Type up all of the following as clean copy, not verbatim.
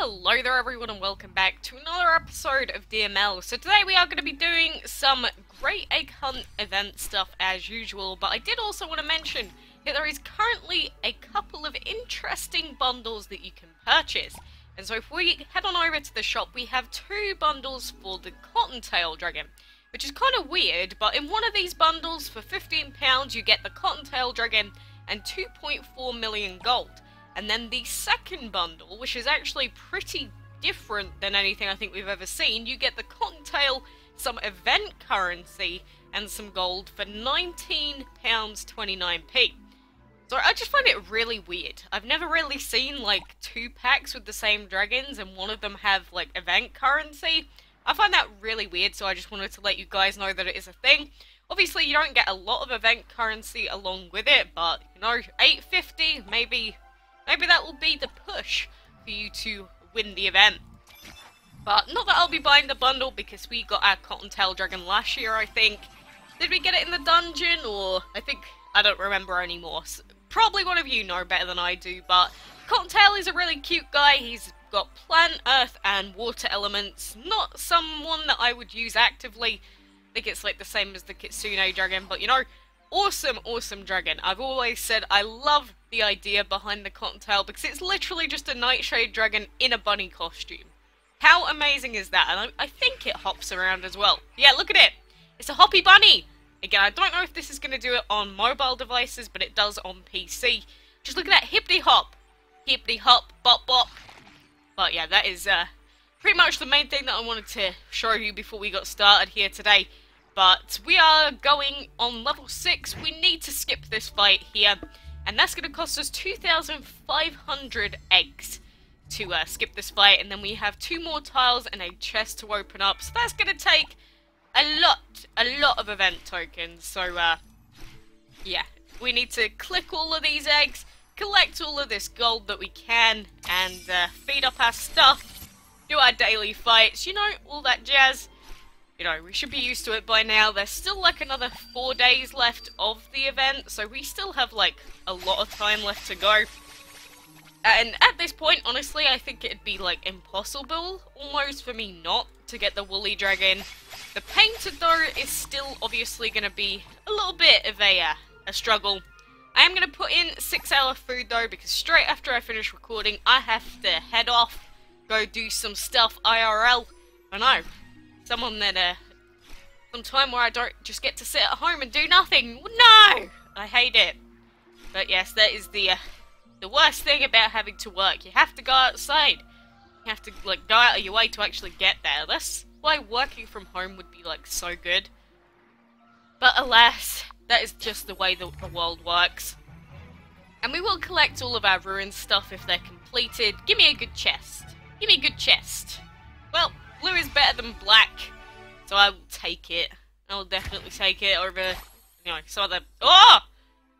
Hello there everyone and welcome back to another episode of DML. So today we are going to be doing some great egg hunt event stuff as usual, but I did also want to mention that there is currently a couple of interesting bundles that you can purchase. And so if we head on over to the shop, we have two bundles for the Cottontail Dragon, which is kind of weird, but in one of these bundles for £15 you get the Cottontail Dragon and 2.4 million gold. And then the second bundle, which is actually pretty different than anything I think we've ever seen, you get the Cottontail, some event currency, and some gold for £19.29p. So I just find it really weird. I've never really seen like two packs with the same dragons and one of them have like event currency. I find that really weird, so I just wanted to let you guys know that it is a thing. Obviously you don't get a lot of event currency along with it, but you know, 850, maybe that will be the push for you to win the event. But not that I'll be buying the bundle because we got our Cottontail Dragon last year, I think. Did we get it in the dungeon, or I don't remember anymore. So probably one of you know better than I do, but Cottontail is a really cute guy. He's got plant, earth, and water elements. Not someone that I would use actively. I think it's like the same as the Kitsune Dragon, but you know, awesome dragon. I've always said I love the idea behind the Cottontail because it's literally just a nightshade dragon in a bunny costume. How amazing is that? And I think it hops around as well. Yeah, look at it. It's a hoppy bunny. Again, I don't know if this is going to do it on mobile devices, but it does on PC. Just look at that hippity hop. Hippity hop, bop bop. But yeah, that is pretty much the main thing that I wanted to show you before we got started here today. But we are going on level 6. We need to skip this fight here. And that's going to cost us 2,500 eggs to skip this fight. And then we have 2 more tiles and a chest to open up. So that's going to take a lot of event tokens. So, yeah. We need to click all of these eggs, collect all of this gold that we can, and feed up our stuff, do our daily fights, you know, all that jazz. You know, we should be used to it by now. There's still like another 4 days left of the event, so we still have like a lot of time left to go. And at this point, honestly, I think it'd be like impossible almost for me not to get the woolly dragon. The painted though is still obviously going to be a little bit of a struggle. I am going to put in 6-hour food though, because straight after I finish recording, I have to head off, go do some stuff IRL. I know. Some time where I don't just get to sit at home and do nothing. No! I hate it. But yes, that is the worst thing about having to work. You have to go outside. You have to like go out of your way to actually get there. That's why working from home would be like so good. But alas, that is just the way the world works. And we will collect all of our ruined stuff if they're completed. Give me a good chest. Give me a good chest. Well, blue is better than black, so I will take it. I will definitely take it over, you know, some of the... Oh!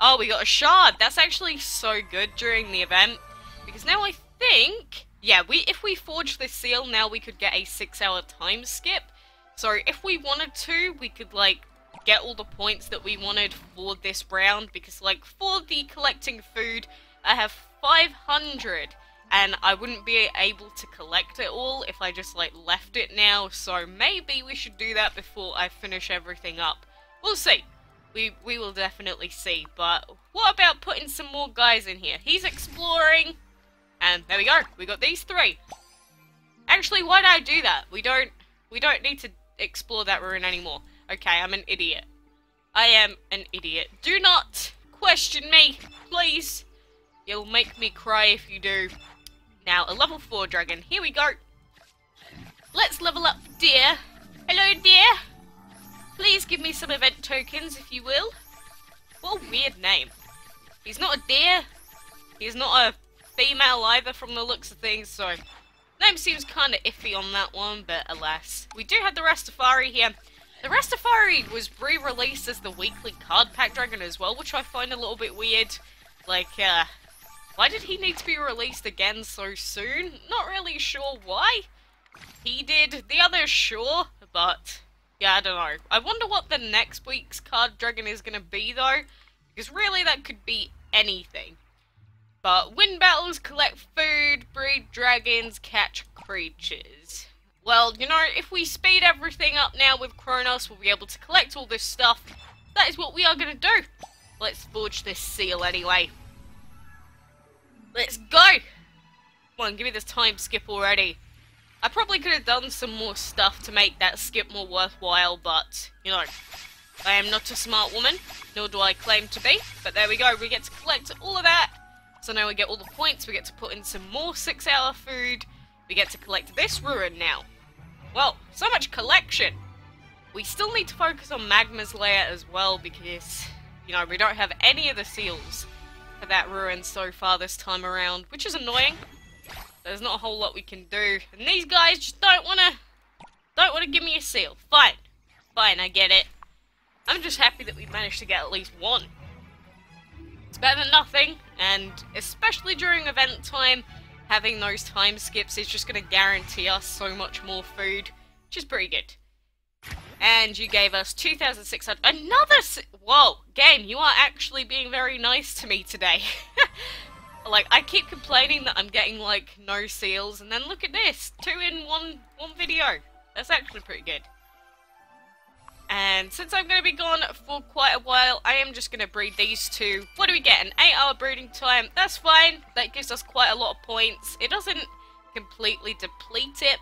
Oh, we got a shard. That's actually so good during the event, because now I think... Yeah, if we forge this seal, now we could get a 6-hour time skip. So if we wanted to, we could, like, get all the points that we wanted for this round, because, like, for the collecting food, I have 500. And I wouldn't be able to collect it all if I just, like, left it now. So maybe we should do that before I finish everything up. We'll see. We will definitely see. But what about putting some more guys in here? He's exploring. And there we go. We got these 3. Actually, why did I do that? We don't need to explore that ruin anymore. Okay, I'm an idiot. I am an idiot. Do not question me, please. You'll make me cry if you do. Now, a level 4 dragon. Here we go. Let's level up deer. Hello, deer. Please give me some event tokens, if you will. What a weird name. He's not a deer. He's not a female either from the looks of things, so... Name seems kind of iffy on that one, but alas. We do have the Rastafari here. The Rastafari was re-released as the weekly card pack dragon as well, which I find a little bit weird. Like, why did he need to be released again so soon? Not really sure why. He did. The others, sure. But, yeah, I don't know. I wonder what the next week's card dragon is going to be, though. Because really, that could be anything. But win battles, collect food, breed dragons, catch creatures. Well, you know, if we speed everything up now with Kronos, we'll be able to collect all this stuff. That is what we are going to do. Let's forge this seal anyway. Let's go! Come on, give me this time skip already. I probably could have done some more stuff to make that skip more worthwhile, but, you know, I am not a smart woman, nor do I claim to be. But there we go, we get to collect all of that. So now we get all the points, we get to put in some more 6-hour food. We get to collect this ruin now. Well, so much collection. We still need to focus on Magma's lair as well because, you know, we don't have any of the seals for that ruin so far this time around, which is annoying. There's not a whole lot we can do. And these guys just don't wanna give me a seal. Fine. Fine, I get it. I'm just happy that we managed to get at least one. It's better than nothing, and especially during event time, having those time skips is just going to guarantee us so much more food, which is pretty good. And you gave us 2,600... Whoa, game, you are actually being very nice to me today. Like, I keep complaining that I'm getting, like, no seals, and then look at this, 2 in one video. That's actually pretty good. And since I'm going to be gone for quite a while, I am just going to breed these two. What do we get? An 8-hour breeding time. That's fine. That gives us quite a lot of points. It doesn't completely deplete it,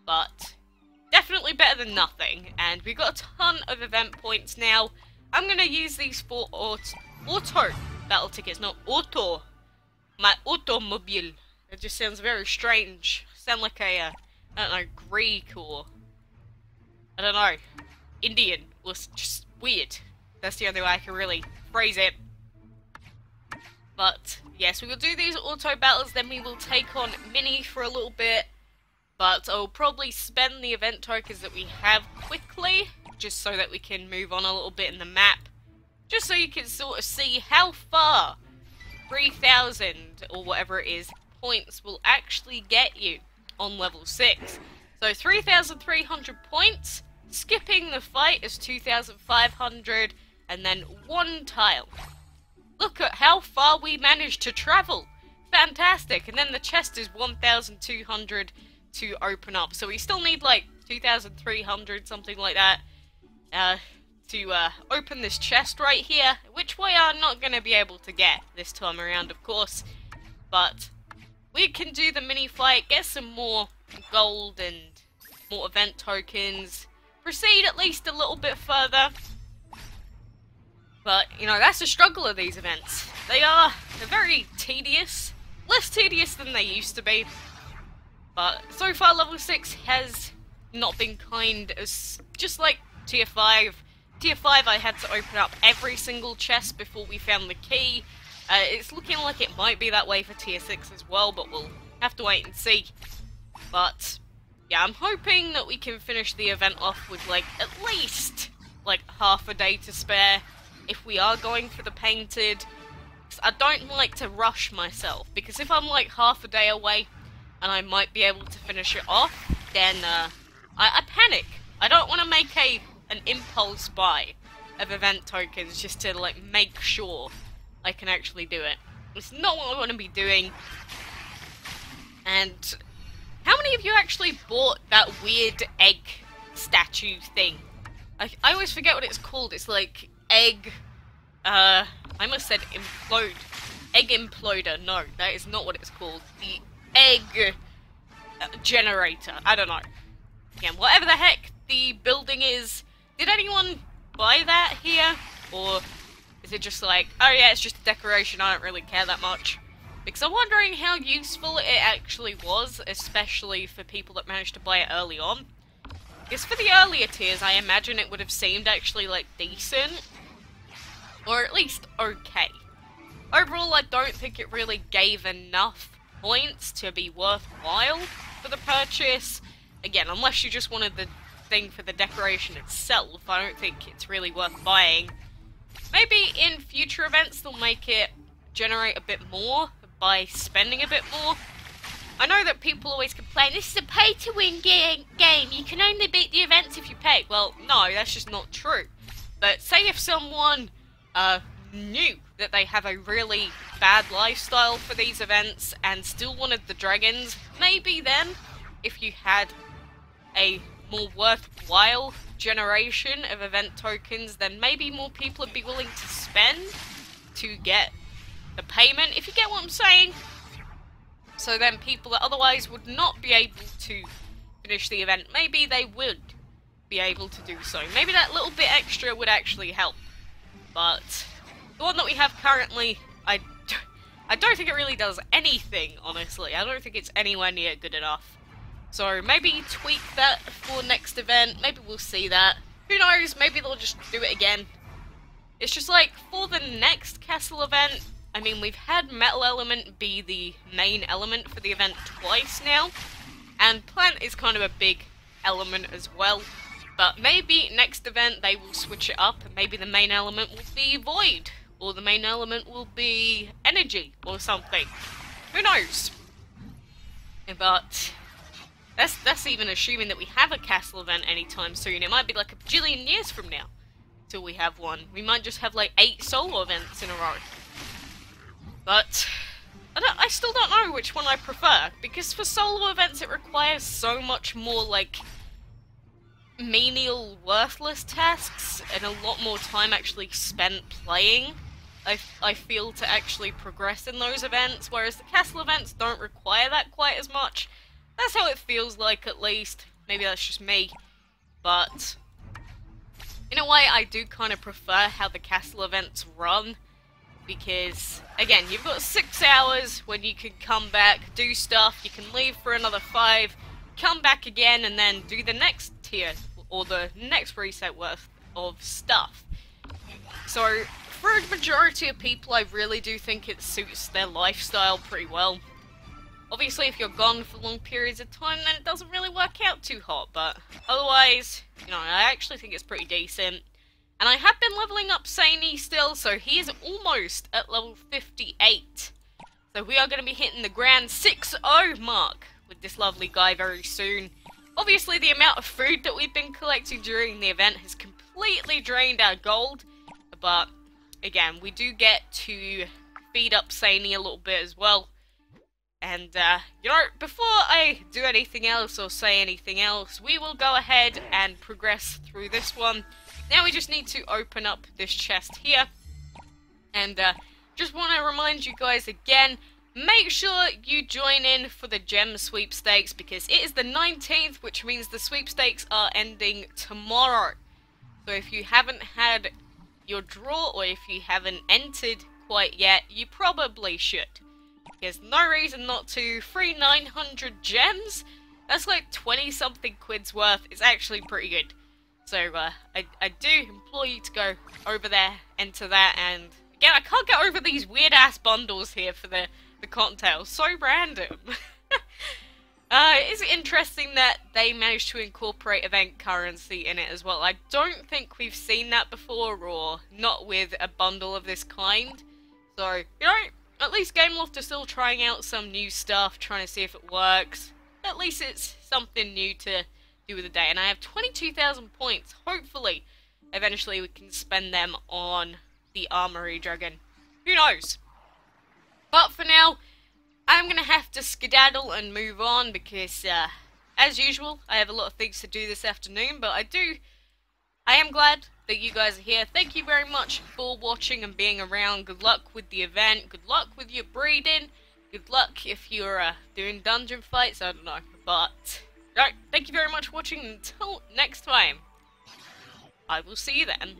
but definitely better than nothing. And we've got a ton of event points now. I'm going to use these for auto battle tickets, not auto. My automobile. It just sounds very strange. Sound like a, I don't know, Greek or, I don't know, Indian, was just weird. That's the only way I can really phrase it. But yes, we will do these auto battles, then we will take on Mini for a little bit. But I'll probably spend the event tokens that we have quickly, just so that we can move on a little bit in the map. Just so you can sort of see how far 3,000 or whatever it is points will actually get you on level 6. So 3,300 points. Skipping the fight is 2,500, and then 1 tile. Look at how far we managed to travel. Fantastic. And then the chest is 1,200 to open up. So we still need like 2,300, something like that, to open this chest right here, which we are not going to be able to get this time around, of course. But we can do the mini fight, get some more gold and more event tokens. Proceed at least a little bit further. But, you know, that's the struggle of these events. They're very tedious. Less tedious than they used to be. But so far level 6 has not been kind as... Just like tier 5. Tier 5 I had to open up every single chest before we found the key. It's looking like it might be that way for tier 6 as well, but we'll have to wait and see. But... yeah, I'm hoping that we can finish the event off with, like, at least, like, half a day to spare if we are going for the painted. 'Cause I don't like to rush myself, because if I'm, like, half a day away and I might be able to finish it off, then, I panic. I don't want to make an impulse buy of event tokens just to, like, make sure I can actually do it. It's not what I want to be doing. And... how many of you actually bought that weird egg statue thing? I always forget what it's called. It's like egg... I almost said implode. Egg imploder. No, that is not what it's called. The egg generator. I don't know. Yeah, whatever the heck the building is. Did anyone buy that here? Or is it just like, oh yeah, it's just a decoration, I don't really care that much? Because I'm wondering how useful it actually was, especially for people that managed to buy it early on. Because for the earlier tiers, I imagine it would have seemed actually, like, decent. Or at least okay. Overall, I don't think it really gave enough points to be worthwhile for the purchase. Again, unless you just wanted the thing for the decoration itself, I don't think it's really worth buying. Maybe in future events they'll make it generate a bit more by spending a bit more. I know that people always complain, this is a pay-to-win game, you can only beat the events if you pay. Well, no, that's just not true. But say if someone knew that they have a really bad lifestyle for these events and still wanted the dragons, maybe then, if you had a more worthwhile generation of event tokens, then maybe more people would be willing to spend to get the payment, if you get what I'm saying. So then people that otherwise would not be able to finish the event, maybe they would be able to do so. Maybe that little bit extra would actually help. But the one that we have currently, I don't think it really does anything, honestly. I don't think it's anywhere near good enough. So maybe tweak that for next event. Maybe we'll see that. Who knows? Maybe they'll just do it again. It's just like, for the next castle event, I mean, we've had Metal Element be the main element for the event twice now. And Plant is kind of a big element as well. But maybe next event they will switch it up. Maybe the main element will be Void. Or the main element will be Energy or something. Who knows? But that's even assuming that we have a castle event anytime soon. It might be like a bajillion years from now till we have one. We might just have like 8 solo events in a row. But I still don't know which one I prefer, because for solo events it requires so much more like menial, worthless tasks and a lot more time actually spent playing. I feel to actually progress in those events, whereas the castle events don't require that quite as much. That's how it feels like, at least. Maybe that's just me. But in a way, I do kind of prefer how the castle events run. Because, again, you've got 6 hours when you can come back, do stuff, you can leave for another 5, come back again, and then do the next tier, or the next reset worth of stuff. So, for a majority of people, I really do think it suits their lifestyle pretty well. Obviously, if you're gone for long periods of time, then it doesn't really work out too hot, but otherwise, you know, I actually think it's pretty decent. And I have been leveling up Saney still, so he is almost at level 58. So we are going to be hitting the grand 6-0 mark with this lovely guy very soon. Obviously, the amount of food that we've been collecting during the event has completely drained our gold. But, again, we do get to feed up Saney a little bit as well. And, you know, before I do anything else or say anything else, we will go ahead and progress through this one. Now we just need to open up this chest here. And, just want to remind you guys again, make sure you join in for the gem sweepstakes, because it is the 19th, which means the sweepstakes are ending tomorrow. So if you haven't had your draw, or if you haven't entered quite yet, you probably should. There's no reason not to. Free 900 gems? That's like 20 something quid's worth. It's actually pretty good. So, I do implore you to go over there, enter that, and again, I can't get over these weird-ass bundles here for the Cottontail. So random. It's interesting that they managed to incorporate event currency in it as well. I don't think we've seen that before, or not with a bundle of this kind. So, you know, at least Gameloft are still trying out some new stuff, trying to see if it works. At least it's something new to do with the day. And I have 22,000 points. Hopefully, eventually we can spend them on the Armory Dragon. Who knows? But for now, I'm going to have to skedaddle and move on because, as usual, I have a lot of things to do this afternoon. But I am glad that you guys are here. Thank you very much for watching and being around. Good luck with the event. Good luck with your breeding. Good luck if you're doing dungeon fights. I don't know. But, alright, thank you very much for watching. Until next time, I will see you then.